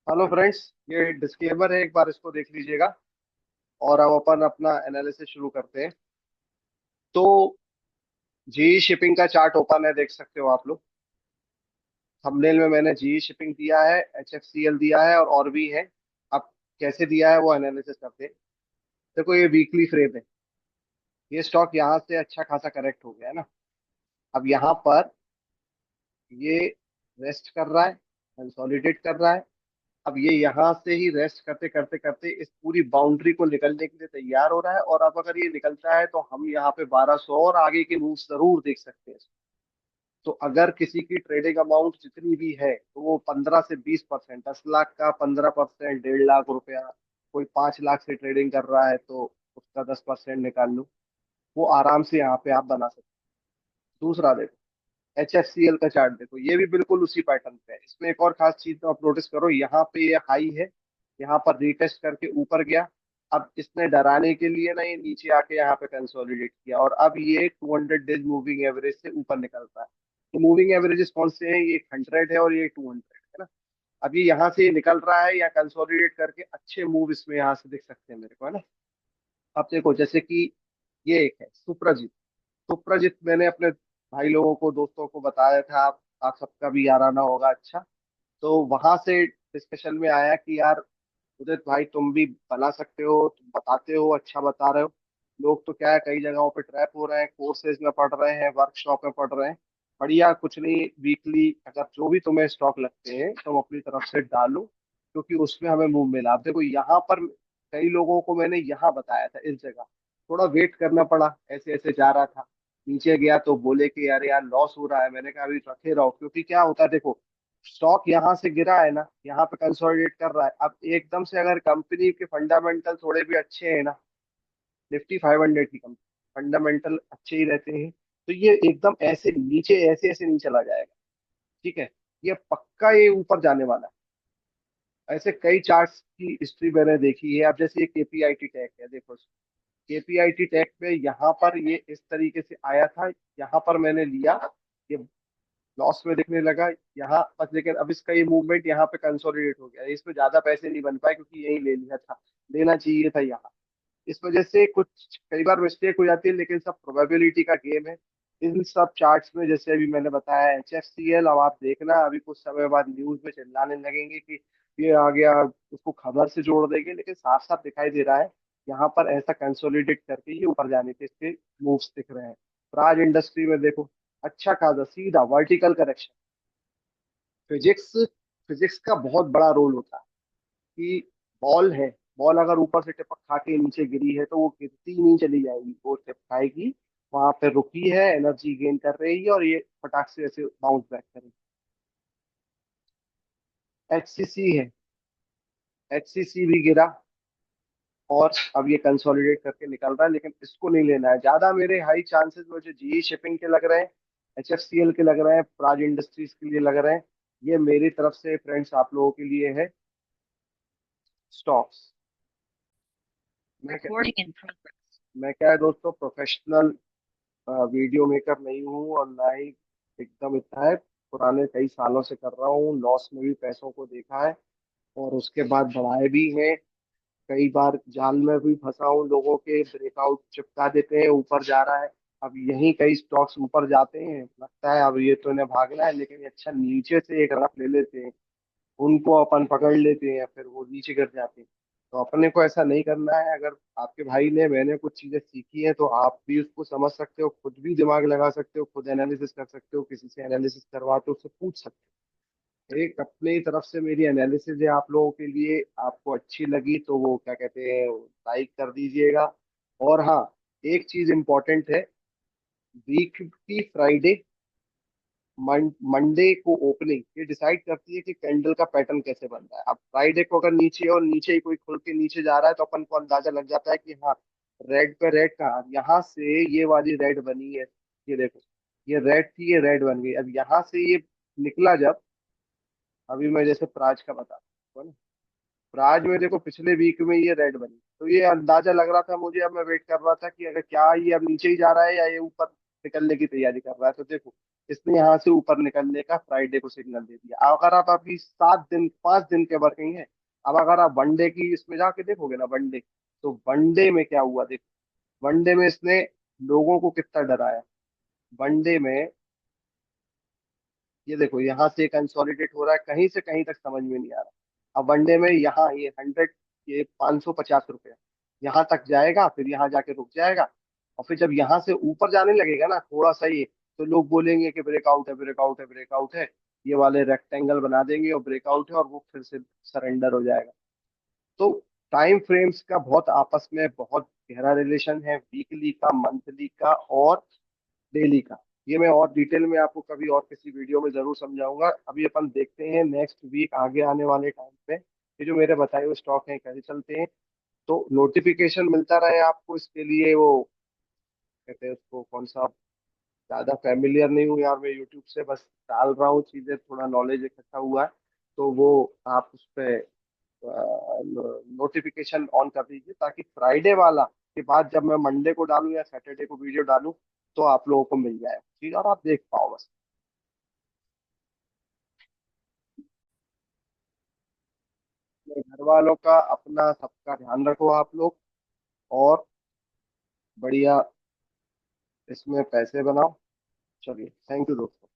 Hello friends. ये disclaimer है, एक बार इसको देख लीजिएगा और अब अपन अपना एनालिसिस शुरू करते हैं। तो जी शिपिंग का चार्ट ओपन है, देख सकते हो आप लोग। थंबनेल में मैंने जी शिपिंग दिया है, एचएफसीएल दिया है और भी है। अब कैसे दिया है वो एनालिसिस करते हैं। देखो ये वीकली फ्रेम है। ये स्टॉक यहाँ से अच्छा खासा करेक्ट हो गया है ना। अब यहाँ पर ये रेस्ट कर रहा है, कंसोलिडेट कर रहा है। अब ये यहाँ से ही रेस्ट करते करते करते इस पूरी बाउंड्री को निकलने के लिए तैयार हो रहा है। और अब अगर ये निकलता है तो हम यहाँ पे 1200 और आगे के मूव जरूर देख सकते हैं। तो अगर किसी की ट्रेडिंग अमाउंट जितनी भी है तो वो 15 से 20%, 10 लाख का 15%, 1.5 लाख रुपया। कोई 5 लाख से ट्रेडिंग कर रहा है तो उसका 10% निकाल लो। वो आराम से यहाँ पे आप बना सकते हो। दूसरा देखो, एच एफ सी एल का चार्ट देखो, ये भी बिल्कुल उसी पैटर्न पे है। इसमें एक और खास चीज तो आप नोटिस करो, यहाँ पे ये हाई है, यहाँ पर रिटेस्ट करके ऊपर गया। अब इसने डराने के लिए ना ये नीचे आके यहाँ पे कंसोलिडेट किया और अब ये 200 डेज मूविंग एवरेज से ऊपर निकलता है। तो मूविंग एवरेजेस कौन से हैं? ये 100 है और ये 200 है ना। अब ये यहाँ से निकल रहा है या कंसोलिडेट करके अच्छे मूव इसमें यहाँ से दिख सकते हैं मेरे को, है ना। अब देखो जैसे कि ये एक है सुप्रजीत। सुप्रजीत मैंने अपने भाई लोगों को, दोस्तों को बताया था, आप सबका भी यार आना होगा। अच्छा, तो वहां से डिस्कशन में आया कि यार उदित भाई तुम भी बना सकते हो, तुम बताते हो, अच्छा बता रहे हो। लोग तो क्या है, कई जगहों पे ट्रैप हो रहे हैं, कोर्सेज में पढ़ रहे हैं, वर्कशॉप में पढ़ रहे हैं। बढ़िया, कुछ नहीं, वीकली अगर जो भी तुम्हें स्टॉक लगते हैं तुम अपनी तरफ से डालो, क्योंकि उसमें हमें मूव मिला। अब देखो यहाँ पर कई लोगों को मैंने यहाँ बताया था, इस जगह थोड़ा वेट करना पड़ा, ऐसे ऐसे जा रहा था, नीचे गया तो बोले कि यार यार लॉस हो रहा है। मैंने कहा अभी रखे रहो, क्योंकि क्या होता है देखो, स्टॉक यहाँ से गिरा है ना, यहाँ पे कंसोलिडेट कर रहा है। अब एकदम से अगर कंपनी के फंडामेंटल थोड़े भी अच्छे हैं ना, निफ्टी 500 की कंपनी फंडामेंटल अच्छे ही रहते हैं, तो ये एकदम ऐसे नीचे ऐसे ऐसे नहीं चला जाएगा। ठीक है, ये पक्का ये ऊपर जाने वाला है। ऐसे कई चार्ट्स की हिस्ट्री मैंने देखी है। अब जैसे ये केपीआईटी टैग है, देखो केपीआईटी टैग पे यहाँ पर ये इस तरीके से आया था, यहाँ पर मैंने लिया, ये लॉस में दिखने लगा यहाँ बस। लेकिन अब इसका ये मूवमेंट यहाँ पे कंसोलिडेट हो गया, इसमें ज्यादा पैसे नहीं बन पाए क्योंकि यही ले लिया था, लेना चाहिए था यहाँ। इस वजह से कुछ कई बार मिस्टेक हो जाती है, लेकिन सब प्रोबेबिलिटी का गेम है। इन सब चार्ट्स में जैसे अभी मैंने बताया एच एफ सी एल, अब आप देखना अभी कुछ समय बाद न्यूज में चिल्लाने लगेंगे कि ये आ गया, उसको खबर से जोड़ देंगे, लेकिन साफ साफ दिखाई दे रहा है यहाँ पर ऐसा कंसोलिडेट करके ये ऊपर जाने के इसके मूव्स दिख रहे हैं। प्राज इंडस्ट्री में देखो, अच्छा खासा सीधा वर्टिकल करेक्शन। फिजिक्स फिजिक्स का बहुत बड़ा रोल होता है कि बॉल है, बॉल अगर ऊपर से टिपक खा के नीचे गिरी है तो वो गिरती नहीं चली जाएगी, वो टिपकाएगी, वहां पे रुकी है, एनर्जी गेन कर रही है और ये फटाक से ऐसे बाउंस बैक करेगी। एचसीसी है, एचसीसी भी गिरा और अब ये कंसोलिडेट करके निकल रहा है, लेकिन इसको नहीं लेना है ज्यादा। मेरे हाई चांसेस मुझे जीई शिपिंग के लग रहे हैं, एचएफसीएल के लग रहे हैं, प्राज इंडस्ट्रीज के लिए लग रहे हैं। ये मेरी तरफ से फ्रेंड्स आप लोगों के लिए है स्टॉक्स। मैं क्या मैं क्या है दोस्तों, प्रोफेशनल वीडियो मेकर नहीं हूँ और ना ही एकदम इतना है। पुराने कई सालों से कर रहा हूँ, लॉस में भी पैसों को देखा है और उसके बाद बढ़ाए भी हैं। कई बार जाल में भी फंसा हूँ, लोगों के ब्रेकआउट चिपका देते हैं, ऊपर जा रहा है। अब यही कई स्टॉक्स ऊपर जाते हैं, लगता है अब ये तो इन्हें भागना है, लेकिन ये अच्छा नीचे से एक रफ ले लेते हैं, उनको अपन पकड़ लेते हैं, फिर वो नीचे गिर जाते हैं। तो अपने को ऐसा नहीं करना है। अगर आपके भाई ने, मैंने कुछ चीजें सीखी हैं तो आप भी उसको समझ सकते हो, खुद भी दिमाग लगा सकते हो, खुद एनालिसिस कर सकते हो, किसी से एनालिसिस करवाते हो उससे पूछ सकते हो। एक अपनी तरफ से मेरी एनालिसिस है आप लोगों के लिए, आपको अच्छी लगी तो वो क्या कहते हैं, लाइक कर दीजिएगा। और हाँ, एक चीज इंपॉर्टेंट है, वीक की फ्राइडे मंडे को ओपनिंग ये डिसाइड करती है कि कैंडल का पैटर्न कैसे बन रहा है। अब फ्राइडे को अगर नीचे और नीचे ही कोई खुल के नीचे जा रहा है तो अपन को अंदाजा लग जाता है कि हाँ, रेड पे रेड कहा, यहाँ से ये वाली रेड बनी है। ये देखो, ये रेड थी, ये रेड बन गई। अब यहाँ से ये निकला जब, अभी मैं जैसे प्राज का बता रहा हूँ, प्राज में देखो पिछले वीक में ये रेड बनी, तो ये अंदाजा लग रहा था मुझे। अब मैं वेट कर रहा था कि अगर क्या ये अब नीचे ही जा रहा है या ये ऊपर निकलने की तैयारी कर रहा है। तो देखो इसने यहाँ से ऊपर निकलने का फ्राइडे को सिग्नल दे दिया। अगर आप अभी 7 दिन 5 दिन के वर्किंग है, अब अगर आप वनडे की इसमें जाके देखोगे ना वनडे, तो वनडे में क्या हुआ देखो। वनडे में इसने लोगों को कितना डराया। वनडे में ये देखो यहाँ से कंसोलिडेट हो रहा है, कहीं से कहीं तक समझ में नहीं आ रहा। अब वनडे में यहाँ ये 100, ये 550 रुपये यहाँ तक जाएगा, फिर यहाँ जाके रुक जाएगा। और फिर जब यहाँ से ऊपर जाने लगेगा ना थोड़ा सा ही, तो लोग बोलेंगे कि ब्रेकआउट है, ब्रेकआउट है, ब्रेकआउट है। ये वाले रेक्टेंगल बना देंगे और ब्रेकआउट है, और वो फिर से सरेंडर हो जाएगा। तो टाइम फ्रेम्स का बहुत आपस में बहुत गहरा रिलेशन है, वीकली का, मंथली का और डेली का। ये मैं और डिटेल में आपको कभी और किसी वीडियो में जरूर समझाऊंगा। अभी अपन देखते हैं नेक्स्ट वीक आगे आने वाले टाइम पे ये जो मेरे बताए हुए स्टॉक हैं कैसे चलते हैं। तो नोटिफिकेशन मिलता रहे आपको, इसके लिए वो कहते हैं उसको कौन सा, ज्यादा फैमिलियर नहीं हूँ यार मैं यूट्यूब से, बस डाल रहा हूँ चीजें, थोड़ा नॉलेज इकट्ठा हुआ है। तो वो आप उस पे नोटिफिकेशन ऑन कर दीजिए, ताकि फ्राइडे वाला के बाद जब मैं मंडे को डालूं या सैटरडे को वीडियो डालूं, तो आप लोगों को मिल जाए ठीक, और आप देख पाओ बस। अपने घर वालों का, अपना सबका ध्यान रखो आप लोग, और बढ़िया इसमें पैसे बनाओ। चलिए, थैंक यू दोस्तों।